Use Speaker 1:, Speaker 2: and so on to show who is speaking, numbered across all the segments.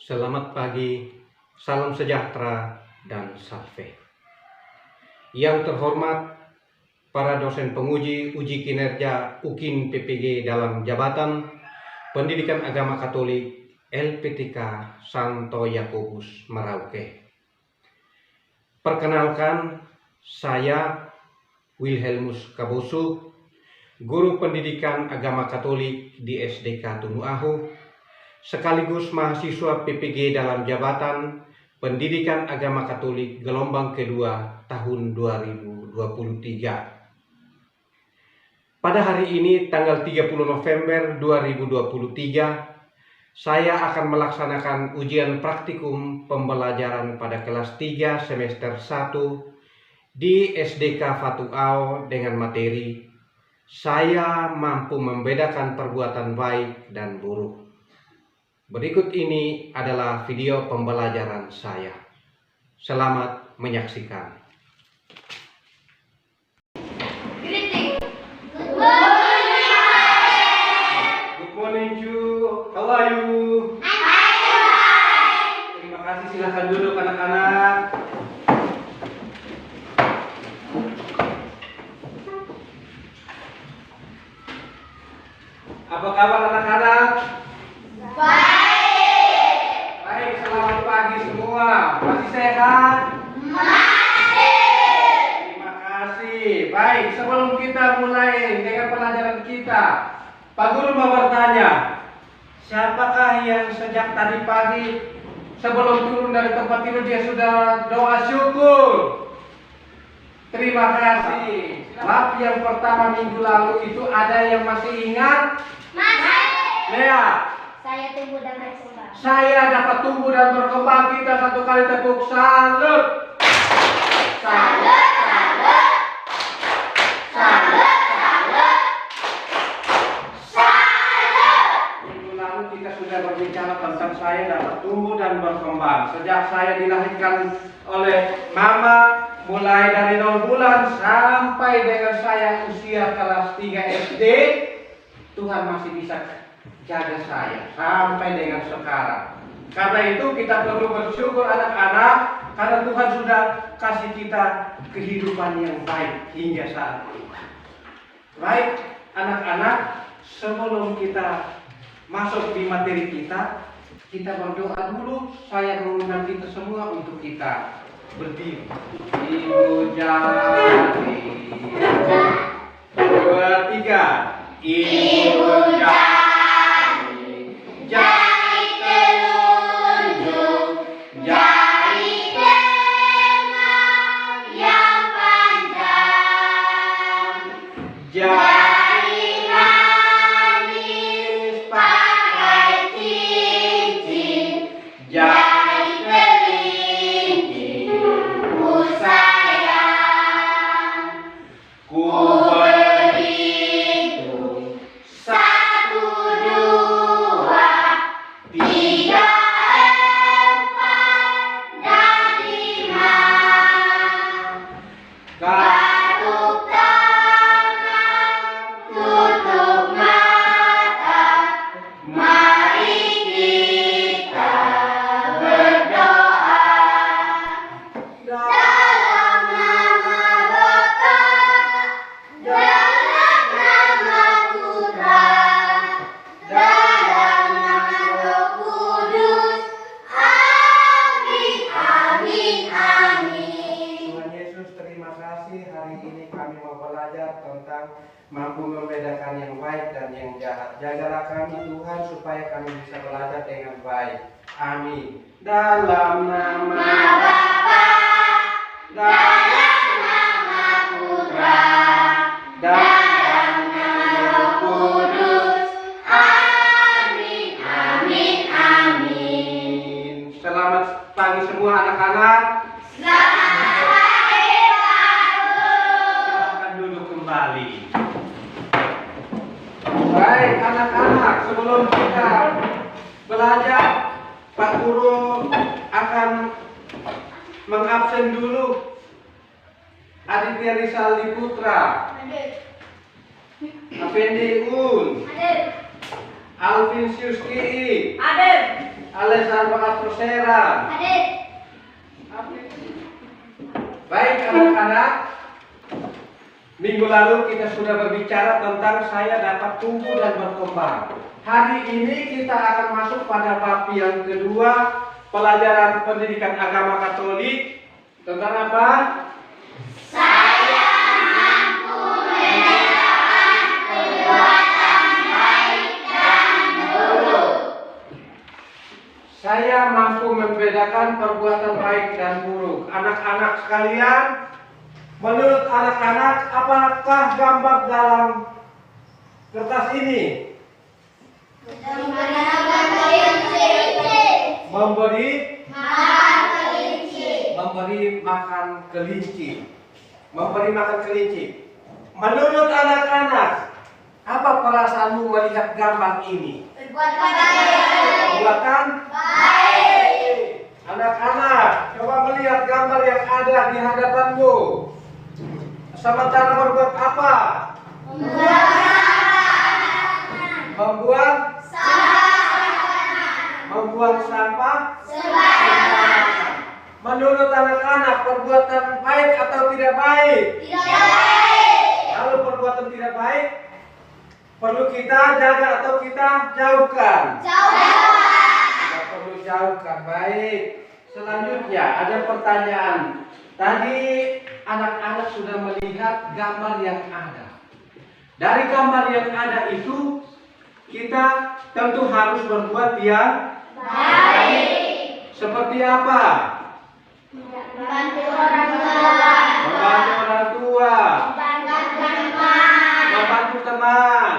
Speaker 1: Selamat pagi, salam sejahtera, dan salve. Yang terhormat, para dosen penguji uji kinerja UKIN PPG dalam jabatan Pendidikan Agama Katolik LPTK Santo Yakobus Merauke. Perkenalkan, saya Wilhelmus Kabosu, Guru Pendidikan Agama Katolik di SDK Tunuahu, sekaligus mahasiswa PPG dalam jabatan Pendidikan Agama Katolik gelombang kedua tahun 2023. Pada hari ini tanggal 30 November 2023, saya akan melaksanakan ujian praktikum pembelajaran pada kelas 3 semester 1 di SDK Fatuau dengan materi "Saya mampu membedakan perbuatan baik dan buruk". Berikut ini adalah video pembelajaran saya. Selamat menyaksikan.
Speaker 2: Greeting.
Speaker 1: Good morning, Ju. How are you? Terima kasih, silakan duduk anak-anak. Apa kabar anak-anak? Baik, selamat pagi semua. Masih sehat? Terima kasih. Baik, sebelum kita mulai dengan pelajaran kita, Pak Guru mau bertanya, siapakah yang sejak tadi pagi sebelum turun dari tempat tidur dia sudah doa syukur? Terima kasih. Lab yang pertama minggu lalu itu ada yang masih ingat? Lea.
Speaker 2: Saya tumbuh dan berkembang.
Speaker 1: Saya dapat tumbuh dan berkembang. Kita satu kali tepuk salut. Salut, salut. Salut, salut. Salut. Minggu lalu kita sudah berbicara tentang saya dapat tumbuh dan berkembang. Sejak saya dilahirkan oleh mama, mulai dari 0 bulan sampai dengan saya usia kelas 3 SD, Tuhan masih bisa jaga saya sampai dengan sekarang. Karena itu kita perlu bersyukur anak-anak, karena Tuhan sudah kasih kita kehidupan yang baik hingga saat ini. Baik anak-anak, sebelum kita masuk di materi kita berdoa dulu. Saya mengundang kita semua untuk kita berdiri. Ibu jari, 2, 3. Ibu jari, jari telunjuk, jari tengah yang panjang, jari manis pakai cincin, jari kelingking ku sayang. Ku berhitung 1, 2, 3, 4, dan 5. Gatuk tangan, tutup mata, mari kita berdoa. Dalam nama Bapa, dalam nama Putra, dalam nama Roh Kudus. Amin, amin, amin. Tuhan Yesus, terima kasih. Hari ini kami mau belajar tentang mampu membedakan yang baik dan yang jahat. Jagalah kami Tuhan supaya kami bisa belajar dengan baik. Amin. Dalam nama Bapa, dalam nama Putra, dalam nama Roh Kudus. Amin, amin, amin. Selamat pagi semua anak-anak.
Speaker 2: Selamat pagi, Pak Guru.
Speaker 1: Silakan duduk kembali. Baik anak-anak, sebelum kita belajar, Pak Guru akan mengabsen dulu Aditya Rizaldi Putra, Afendi Un,
Speaker 2: Hadir.
Speaker 1: Alvin Syuski,
Speaker 2: Hadir.
Speaker 1: Alessandro Astrosera.
Speaker 2: Hadir.
Speaker 1: Baik anak-anak, minggu lalu kita sudah berbicara tentang saya dapat tumbuh dan berkembang. Hari ini kita akan masuk pada bab yang kedua, pelajaran pendidikan agama Katolik. Tentang apa?
Speaker 2: Saya mampu membedakan perbuatan baik dan buruk.
Speaker 1: Saya mampu membedakan perbuatan baik dan buruk. Anak-anak sekalian, menurut anak-anak, apakah gambar dalam kertas ini memberi makan kelinci? Memberi makan kelinci. Menurut anak-anak, apa perasaanmu melihat gambar ini? Perbuatan
Speaker 2: baik.
Speaker 1: Anak-anak, coba melihat gambar yang ada di hadapanmu. Sementara berbuat apa? Membuang sampah. Menurut anak-anak, perbuatan baik atau tidak baik? Kalau perbuatan tidak baik, perlu kita jaga atau kita jauhkan? Kita perlu jauhkan. Baik. Selanjutnya ada pertanyaan. Tadi anak-anak sudah melihat gambar yang ada. Dari gambar yang ada itu, kita tentu harus berbuat yang baik. Seperti apa?
Speaker 2: Membantu orang tua.
Speaker 1: Membantu orang tua. Membantu teman.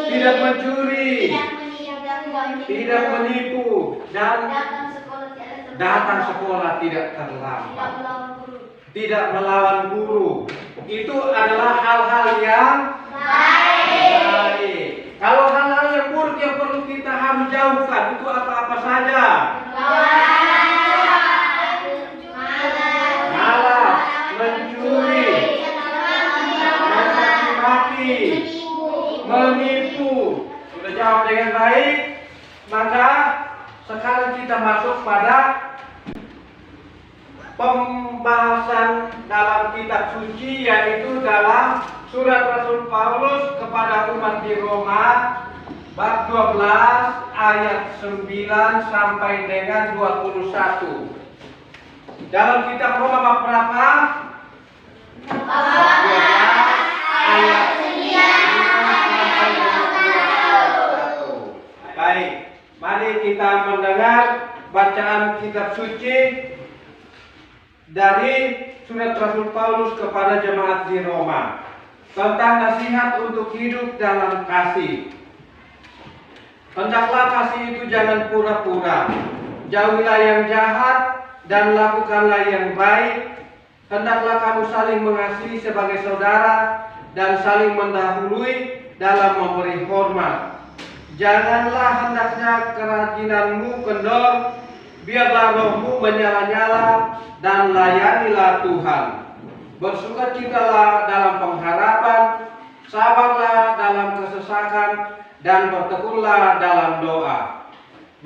Speaker 1: Tidak mencuri. Tidak menipu. Dan datang sekolah tidak terlambat. Tidak melawan guru. Itu adalah hal-hal yang baik. Kalau hal-hal yang buruk yang perlu kita harus jauhkan, itu apa-apa saja? Malas, mencuri, mencaci-maki, menipu. Sudah jawab dengan baik, maka sekarang kita masuk pada pembahasan dalam kitab suci, yaitu dalam surat Rasul Paulus kepada umat di Roma bab 12 ayat 9 sampai dengan 21. Dalam kitab Roma bab berapa? 12 ayat 9 sampai dengan 21. Baik, mari kita mendengar bacaan kitab suci dari surat Rasul Paulus kepada jemaat di Roma tentang nasihat untuk hidup dalam kasih. Hendaklah kasih itu jangan pura-pura. Jauhilah yang jahat dan lakukanlah yang baik. Hendaklah kamu saling mengasihi sebagai saudara dan saling mendahului dalam memberi hormat. Janganlah hendaknya kerajinanmu kendor, biarlah rohmu menyala-nyala dan layanilah Tuhan. Bersukacitalah dalam pengharapan, sabarlah dalam kesesakan, dan bertekunlah dalam doa.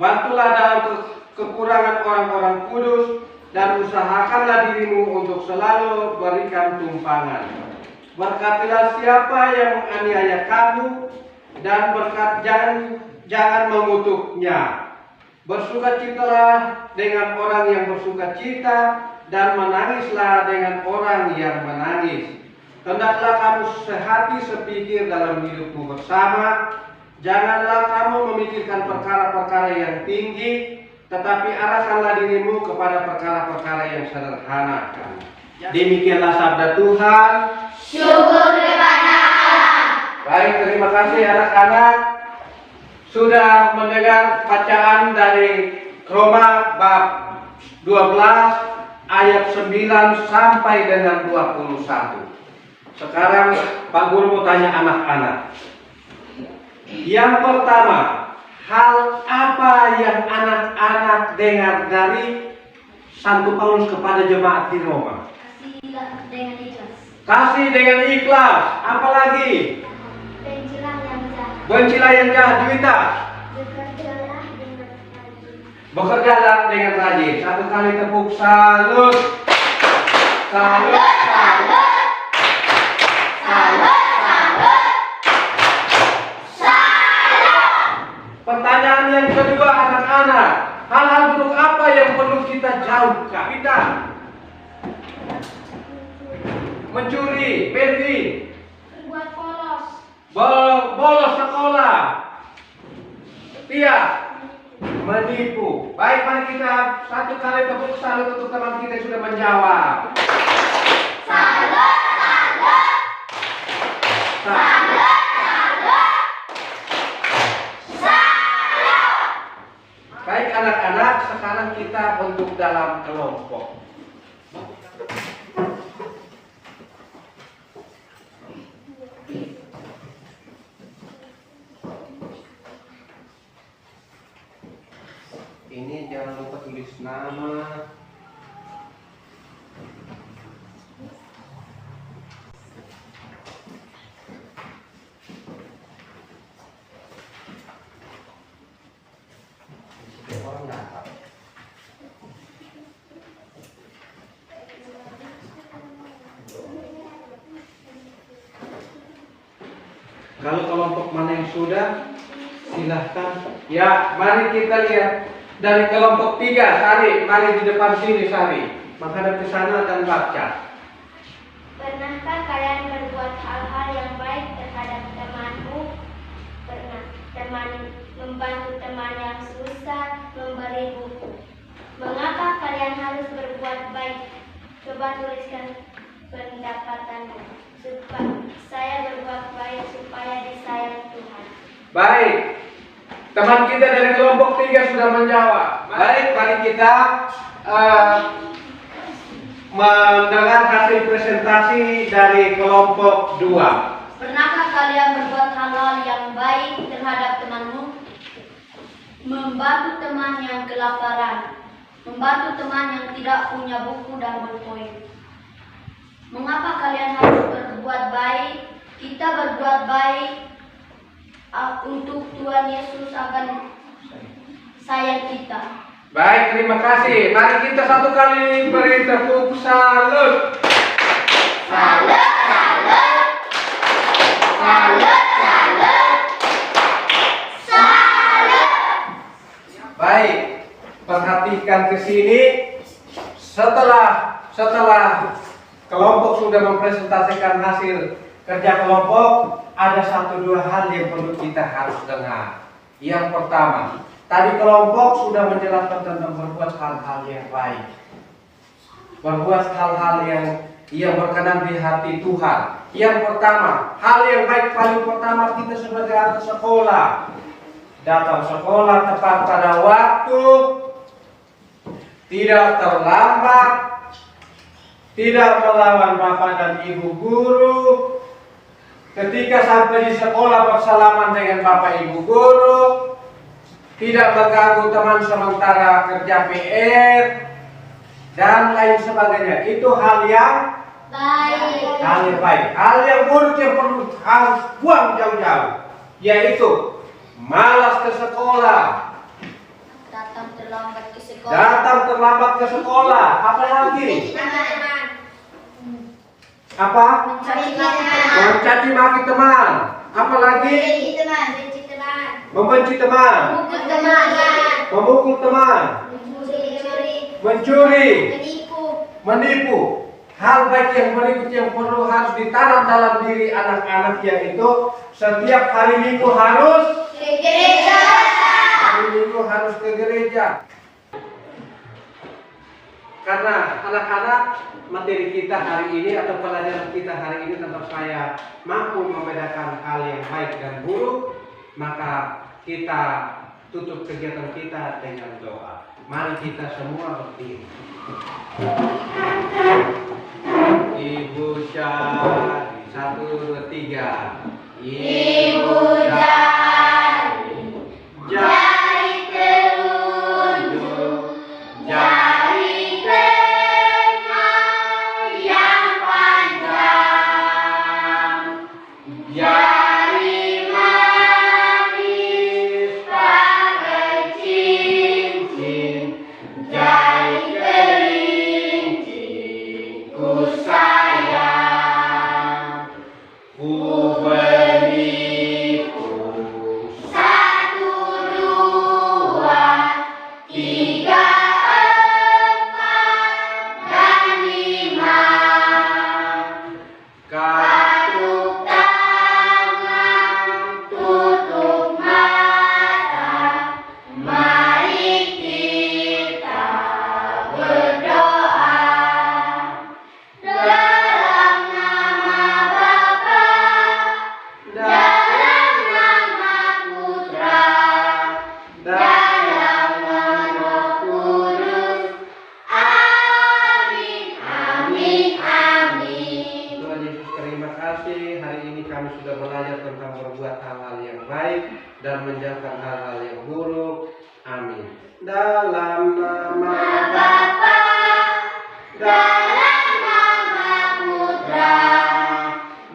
Speaker 1: Bantulah dalam kekurangan orang-orang kudus, dan usahakanlah dirimu untuk selalu berikan tumpangan. Berkatilah siapa yang menganiaya kamu, dan jangan mengutuknya. Bersukacitalah dengan orang yang bersukacita, dan menangislah dengan orang yang menangis. Hendaklah kamu sehati sepikir dalam hidupmu bersama. Janganlah kamu memikirkan perkara-perkara yang tinggi, tetapi arahkanlah dirimu kepada perkara-perkara yang sederhana. Demikianlah sabda Tuhan.
Speaker 2: Syukur kepada Allah.
Speaker 1: Baik, terima kasih anak-anak sudah mendengar bacaan dari Roma bab 12 ayat 9 sampai dengan 21. Sekarang Pak Guru mau tanya anak-anak. Yang pertama, hal apa yang anak-anak dengar dari Santo Paulus kepada jemaat di Roma?
Speaker 2: Kasihlah dengan ikhlas.
Speaker 1: Kasih dengan ikhlas. Apalagi?
Speaker 2: Bencilah yang jahat.
Speaker 1: Bencilah yang jahat. Juwita. Bekerjalah dengan rajin. Satu kali tepuk salut. Salut, salut.
Speaker 2: Salut, salut. Salut.
Speaker 1: Pertanyaan yang kedua anak-anak. Hal-hal buruk apa yang perlu kita jauhkan? Kita mencuri, Pergi,
Speaker 2: Berbuat polos.
Speaker 1: bolos sekolah, tidak menipu. Baik, mari kita satu kali tepuk salut untuk teman kita yang sudah menjawab.
Speaker 2: Salut, salut. Salut, salut. Salut.
Speaker 1: Baik anak-anak, sekarang kita bentuk dalam kelompok. Ini jangan lupa tulis nama. Kalau kelompok mana yang sudah, silahkan. Ya, mari kita lihat dari kelompok 3. Sari, mari di depan sini Sari. Menghadap ke sana dan baca.
Speaker 2: Pernahkah kalian berbuat hal-hal yang baik terhadap temanmu? Pernah membantu teman yang susah, memberi buku. Mengapa kalian harus berbuat baik? Coba tuliskan pendapatanmu. Saya berbuat baik supaya disayang Tuhan.
Speaker 1: Baik. Teman kita dari kelompok 3 sudah menjawab. Baik, mari kita mendengar hasil presentasi dari kelompok 2.
Speaker 2: Pernahkah kalian berbuat hal-hal yang baik terhadap temanmu? Membantu teman yang kelaparan, membantu teman yang tidak punya buku dan berkoin. Mengapa kalian harus berbuat baik? Kita berbuat baik untuk Tuhan Yesus akan sayang kita.
Speaker 1: Baik, terima kasih. Mari kita satu kali beri tepuk salut.
Speaker 2: Salut, salut. Salut, salut. Salut.
Speaker 1: Baik, perhatikan ke sini. Setelah kelompok sudah mempresentasikan hasil kerja kelompok, ada 1-2 hal yang perlu kita harus dengar. Yang pertama, tadi kelompok sudah menjelaskan tentang berbuat hal-hal yang baik, berbuat hal-hal yang berkenan di hati Tuhan. Yang pertama, hal yang baik paling pertama kita sebagai anak sekolah, datang sekolah tepat pada waktu, tidak terlambat, tidak melawan bapak dan ibu guru. Ketika sampai di sekolah bersalaman dengan bapak ibu guru, tidak mengganggu teman sementara kerja PR dan lain sebagainya. Itu hal yang
Speaker 2: Baik.
Speaker 1: hal yang baik. Hal yang buruk yang perlu harus buang jauh-jauh, yaitu malas ke sekolah,
Speaker 2: Datang terlambat ke sekolah.
Speaker 1: datang terlambat ke sekolah. Apa lagi? Apa? Mencaci maki teman. Apa lagi? Membenci teman. Memukul teman. Mencuri. Menipu. Hal baik yang berikut yang perlu harus ditanam dalam diri anak-anak, yaitu setiap hari Minggu harus ke gereja. Karena anak-anak, materi kita hari ini atau pelajaran kita hari ini tentang saya mampu membedakan hal yang baik dan buruk, maka kita tutup kegiatan kita dengan doa. Mari kita semua berdiri. Ibu cari 1, 2, 3.
Speaker 2: Ibu jari, jari telunjuk, jari tengah yang panjang, jari manis bagai cincin. Aduk tangan, tutup mata, mari kita berdoa. Dalam nama Bapa, dalam nama Putra, dalam nama Roh Kudus. Amin, amin, amin.
Speaker 1: Tuhan Yesus, terima kasih. Hari ini kami sudah belajar tentang berbuat hal-hal yang baik dan menjauhkan hal-hal yang buruk. Amin. Dalam nama
Speaker 2: Bapa, dalam nama Putra,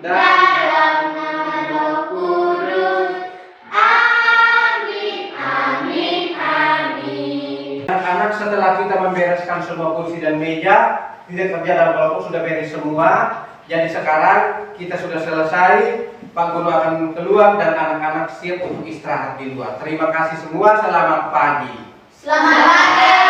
Speaker 2: dalam nama Roh Kudus. Amin, amin, amin.
Speaker 1: Anak-anak, setelah kita membereskan semua kursi dan meja, tidak kerja dalam kelompok sudah beres semua. Jadi sekarang kita sudah selesai. Pak Guru akan keluar dan anak-anak siap untuk istirahat di luar. Terima kasih semua. Selamat pagi.
Speaker 2: Selamat pagi.